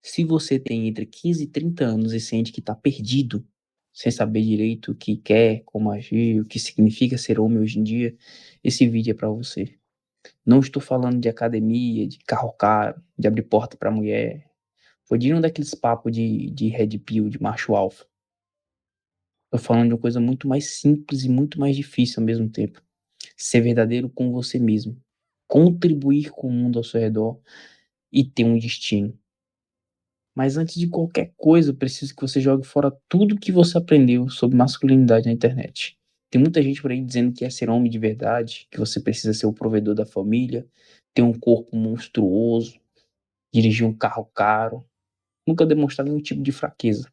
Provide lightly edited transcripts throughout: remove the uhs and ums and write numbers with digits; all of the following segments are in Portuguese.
Se você tem entre 15 e 30 anos e sente que tá perdido, sem saber direito o que quer, como agir, o que significa ser homem hoje em dia, esse vídeo é pra você. Não estou falando de academia, de carro caro, de abrir porta pra mulher. Foi de um daqueles papos de red pill, de macho alfa. Tô falando de uma coisa muito mais simples e muito mais difícil ao mesmo tempo. Ser verdadeiro com você mesmo. Contribuir com o mundo ao seu redor e ter um destino. Mas antes de qualquer coisa, eu preciso que você jogue fora tudo que você aprendeu sobre masculinidade na internet. Tem muita gente por aí dizendo que é ser homem de verdade, que você precisa ser o provedor da família, ter um corpo monstruoso, dirigir um carro caro, nunca demonstrar nenhum tipo de fraqueza.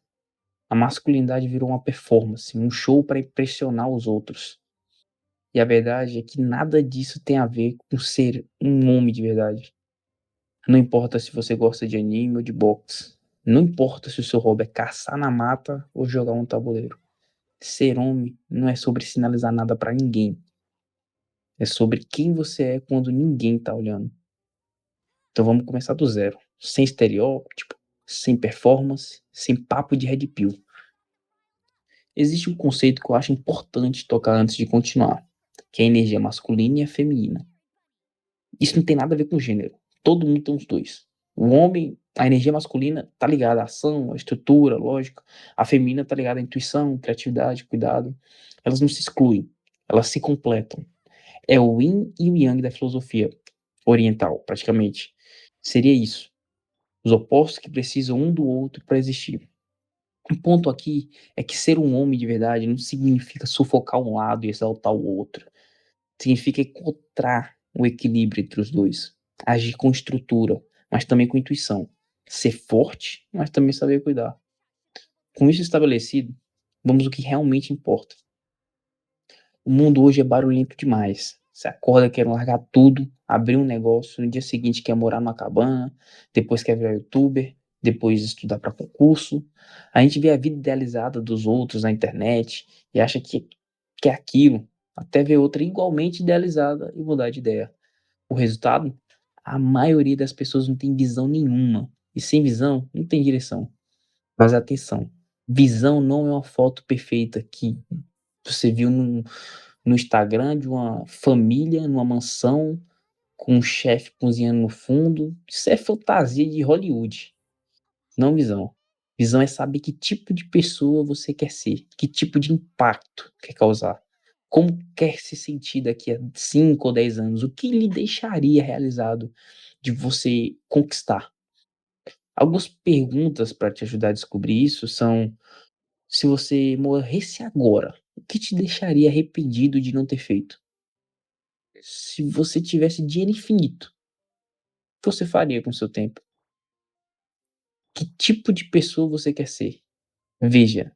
A masculinidade virou uma performance, um show para impressionar os outros. E a verdade é que nada disso tem a ver com ser um homem de verdade. Não importa se você gosta de anime ou de boxe. Não importa se o seu hobby é caçar na mata ou jogar um tabuleiro. Ser homem não é sobre sinalizar nada pra ninguém. É sobre quem você é quando ninguém tá olhando. Então vamos começar do zero. Sem estereótipo, sem performance, sem papo de red pill. Existe um conceito que eu acho importante tocar antes de continuar, que é a energia masculina e a feminina. Isso não tem nada a ver com gênero. Todo mundo tem os dois. O homem, a energia masculina tá ligada à ação, à estrutura, lógica. A feminina tá ligada à intuição, criatividade, cuidado. Elas não se excluem, elas se completam. É o yin e o yang da filosofia oriental, praticamente. Seria isso. Os opostos que precisam um do outro para existir. O ponto aqui é que ser um homem de verdade não significa sufocar um lado e exaltar o outro. Significa encontrar o equilíbrio entre os dois. Agir com estrutura, mas também com intuição. Ser forte, mas também saber cuidar. Com isso estabelecido, vamos ao que realmente importa. O mundo hoje é barulhento demais. Você acorda querendo largar tudo, abrir um negócio, no dia seguinte quer morar numa cabana, depois quer virar youtuber, depois estudar para concurso. A gente vê a vida idealizada dos outros na internet e acha que é aquilo, até ver outra igualmente idealizada e mudar de ideia. O resultado? A maioria das pessoas não tem visão nenhuma. E sem visão, não tem direção. Mas atenção, visão não é uma foto perfeita que você viu no Instagram de uma família, numa mansão, com um chefe cozinhando no fundo. Isso é fantasia de Hollywood, não visão. Visão é saber que tipo de pessoa você quer ser, que tipo de impacto quer causar, como quer se sentir daqui a 5 ou 10 anos, o que lhe deixaria realizado de você conquistar. Algumas perguntas para te ajudar a descobrir isso são: se você morresse agora, o que te deixaria arrependido de não ter feito? Se você tivesse dinheiro infinito, o que você faria com o seu tempo? Que tipo de pessoa você quer ser? Veja,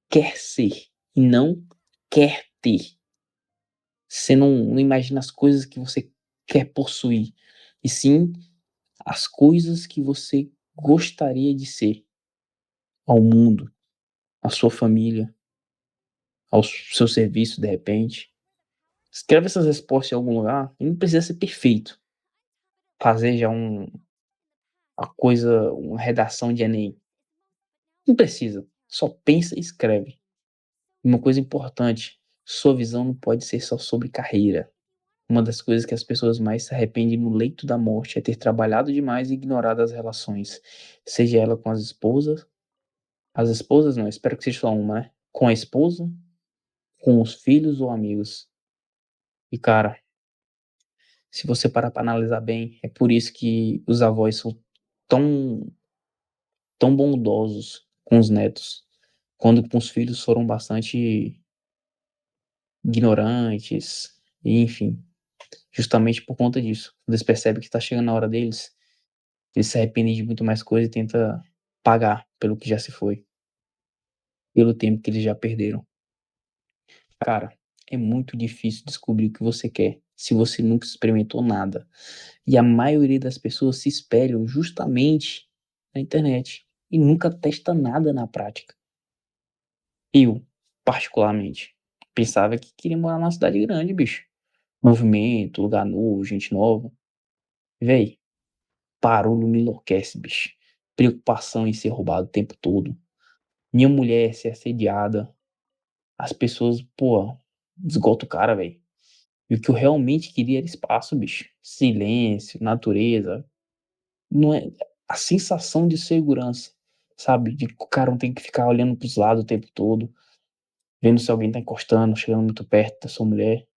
quer ser e não quer ter. Você não imagina as coisas que você quer possuir, e sim as coisas que você gostaria de ser ao mundo, à sua família, ao seu serviço, de repente. Escreve essas respostas em algum lugar e não precisa ser perfeito. Fazer já uma coisa, uma redação de Enem. Não precisa. Só pensa e escreve. Uma coisa importante, sua visão não pode ser só sobre carreira. Uma das coisas que as pessoas mais se arrependem no leito da morte é ter trabalhado demais e ignorado as relações. Seja ela com as esposas não, espero que seja só uma, né? Com a esposa, com os filhos ou amigos. E cara, se você parar para analisar bem, é por isso que os avós são tão, tão bondosos com os netos, quando com os filhos foram bastante ignorantes, e enfim, justamente por conta disso. Quando eles percebem que está chegando a hora deles, eles se arrependem de muito mais coisa e tentam pagar pelo que já se foi, pelo tempo que eles já perderam. Cara, é muito difícil descobrir o que você quer se você nunca experimentou nada. E a maioria das pessoas se espelham justamente na internet e nunca testa nada na prática. Eu, particularmente, pensava que queria morar numa cidade grande, bicho. Movimento, lugar novo, gente nova. Véi, barulho me enlouquece, bicho. preocupação em ser roubado o tempo todo. Minha mulher ser assediada. As pessoas, pô, esgota o cara, velho. E o que eu realmente queria era espaço, bicho. Silêncio, natureza. Não é a sensação de segurança, sabe? De que o cara não tem que ficar olhando pros lados o tempo todo, vendo se alguém tá encostando, chegando muito perto da sua mulher.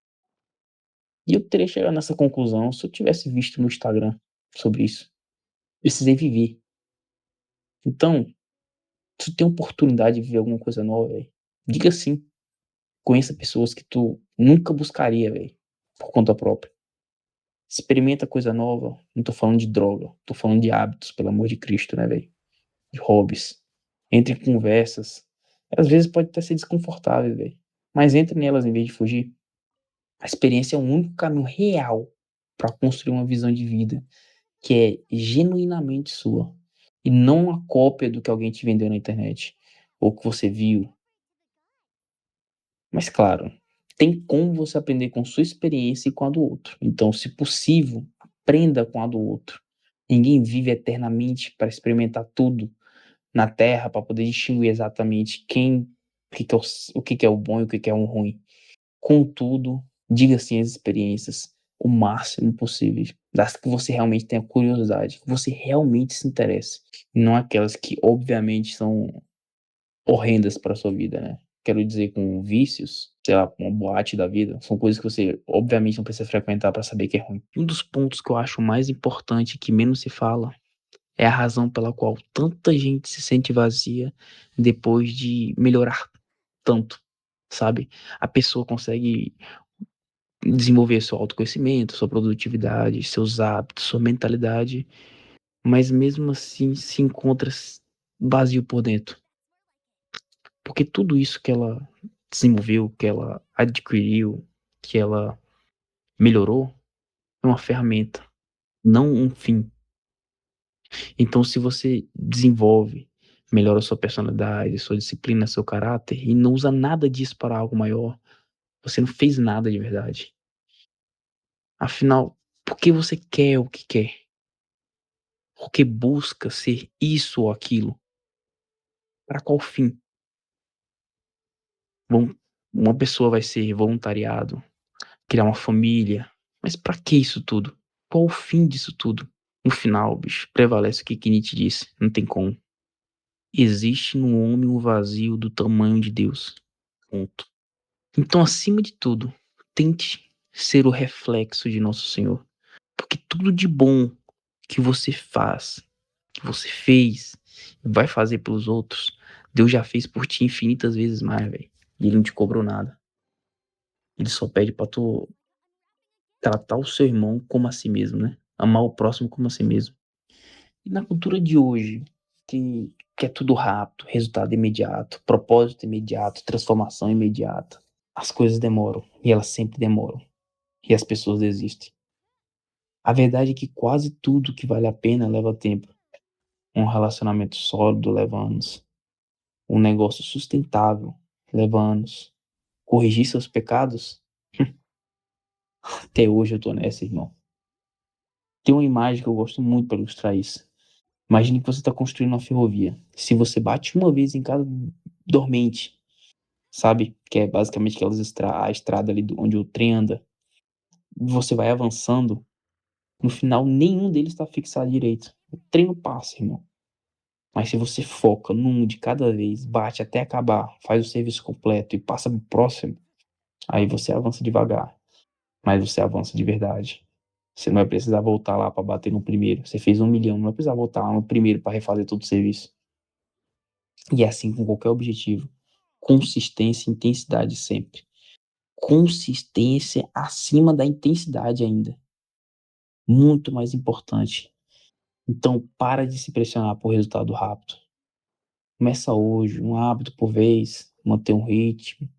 E eu teria chegado nessa conclusão se eu tivesse visto no Instagram sobre isso. Precisei viver. Então, se tu tem oportunidade de viver alguma coisa nova, velho, diga sim. Conheça pessoas que tu nunca buscaria, velho, por conta própria. Experimenta coisa nova. Não tô falando de droga, tô falando de hábitos, pelo amor de Cristo, né, velho? De hobbies. Entre em conversas. Às vezes pode até ser desconfortável, velho. Mas entre nelas em vez de fugir. A experiência é o único caminho real para construir uma visão de vida que é genuinamente sua. E não uma cópia do que alguém te vendeu na internet. Ou que você viu. Mas claro, tem como você aprender com sua experiência e com a do outro. Então, se possível, aprenda com a do outro. Ninguém vive eternamente para experimentar tudo na Terra para poder distinguir exatamente o que que é o bom e o que que é o ruim. Contudo, diga sim às experiências o máximo possível, das que você realmente tenha curiosidade, que você realmente se interesse, e não aquelas que obviamente são horrendas para sua vida, né? Quero dizer, com vícios, sei lá, uma boate da vida, são coisas que você obviamente não precisa frequentar para saber que é ruim. Um dos pontos que eu acho mais importante que menos se fala é a razão pela qual tanta gente se sente vazia depois de melhorar tanto, sabe? A pessoa consegue desenvolver seu autoconhecimento, sua produtividade, seus hábitos, sua mentalidade, mas mesmo assim se encontra vazio por dentro. Porque tudo isso que ela desenvolveu, que ela adquiriu, que ela melhorou, é uma ferramenta, não um fim. Então, se você desenvolve, melhora sua personalidade, sua disciplina, seu caráter, e não usa nada disso para algo maior, você não fez nada de verdade. Afinal, por que você quer o que quer? Porque busca ser isso ou aquilo? Para qual fim? Bom, uma pessoa vai ser voluntariado, criar uma família, mas para que isso tudo? Qual o fim disso tudo? No final, bicho, prevalece o que Nietzsche disse, não tem como. Existe no homem um vazio do tamanho de Deus. Ponto. Então, acima de tudo, tente ser o reflexo de Nosso Senhor. Porque tudo de bom que você faz, que você fez, vai fazer pelos outros, Deus já fez por ti infinitas vezes mais, velho. E ele não te cobrou nada. Ele só pede pra tu tratar o seu irmão como a si mesmo, né? Amar o próximo como a si mesmo. E na cultura de hoje, que é tudo rápido, resultado imediato, propósito imediato, transformação imediata, as coisas demoram. E elas sempre demoram. E as pessoas desistem. A verdade é que quase tudo que vale a pena leva tempo. Um relacionamento sólido leva anos. Um negócio sustentável leva anos. Corrigir seus pecados? Até hoje eu tô nessa, irmão. Tem uma imagem que eu gosto muito para ilustrar isso. Imagine que você está construindo uma ferrovia. Se você bate uma vez em cada dormente, sabe? Que é basicamente a estrada ali onde o trem anda. Você vai avançando. No final, nenhum deles está fixado direito. O trem não passa, irmão. Mas se você foca num de cada vez, bate até acabar, faz o serviço completo e passa pro próximo, aí você avança devagar. Mas você avança de verdade. Você não vai precisar voltar lá para bater no primeiro. Você fez 1 milhão, não vai precisar voltar lá no primeiro para refazer todo o serviço. E é assim com qualquer objetivo. Consistência e intensidade sempre. Consistência acima da intensidade ainda. Muito mais importante. Então, para de se pressionar por resultado rápido. Começa hoje, um hábito por vez, manter um ritmo,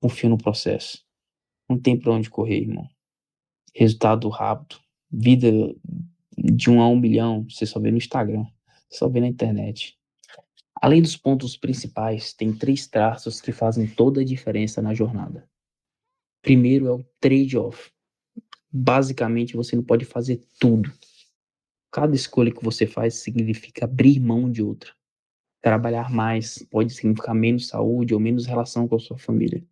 confia no processo. Não tem pra onde correr, irmão. Resultado rápido, vida de 1 a 1 milhão, você só vê no Instagram, só vê na internet. Além dos pontos principais, tem 3 traços que fazem toda a diferença na jornada. Primeiro é o trade-off. Basicamente, você não pode fazer tudo. Cada escolha que você faz significa abrir mão de outra. Trabalhar mais pode significar menos saúde ou menos relação com a sua família.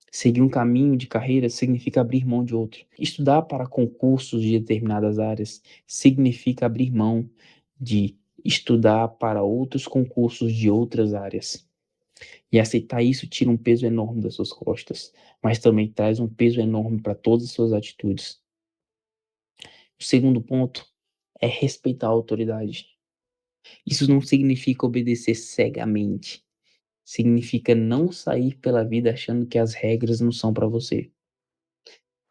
Seguir um caminho de carreira significa abrir mão de outro. Estudar para concursos de determinadas áreas significa abrir mão de estudar para outros concursos de outras áreas. E aceitar isso tira um peso enorme das suas costas, mas também traz um peso enorme para todas as suas atitudes. O segundo ponto é respeitar a autoridade. Isso não significa obedecer cegamente. Significa não sair pela vida achando que as regras não são para você.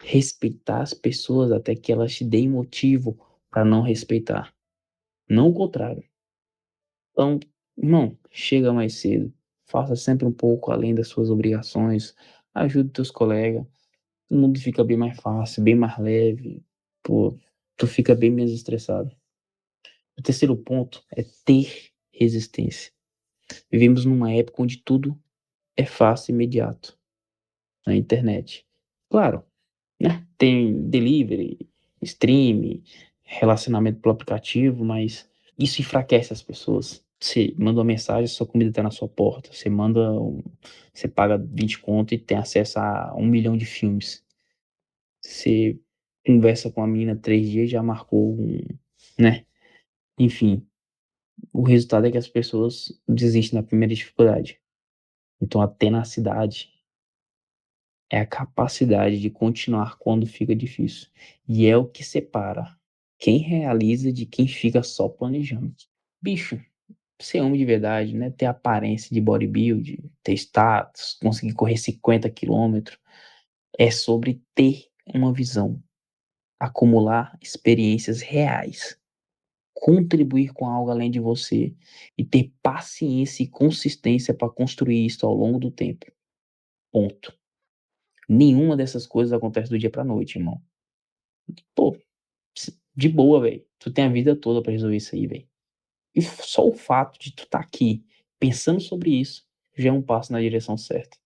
Respeitar as pessoas até que elas te deem motivo para não respeitar, não o contrário. Então, irmão, chega mais cedo, faça sempre um pouco além das suas obrigações, ajude teus colegas, o mundo fica bem mais fácil, bem mais leve, pô, tu fica bem menos estressado. O terceiro ponto é ter resistência. Vivemos numa época onde tudo é fácil e imediato na internet. Claro, né? Tem delivery, stream, relacionamento pelo aplicativo, mas isso enfraquece as pessoas. Você manda uma mensagem, sua comida está na sua porta. Você paga 20 conto e tem acesso a 1 milhão de filmes. Você conversa com a menina 3 dias, já marcou né? Enfim, o resultado é que as pessoas desistem na primeira dificuldade. Então a tenacidade é a capacidade de continuar quando fica difícil. E é o que separa quem realiza de quem fica só planejando. Bicho, ser homem de verdade, né? Ter aparência de bodybuild, ter status, conseguir correr 50 quilômetros, é sobre ter uma visão, acumular experiências reais, contribuir com algo além de você e ter paciência e consistência para construir isso ao longo do tempo. Ponto. Nenhuma dessas coisas acontece do dia pra noite, irmão. Pô, de boa, velho. Tu tem a vida toda pra resolver isso aí, velho. E só o fato de tu tá aqui pensando sobre isso já é um passo na direção certa.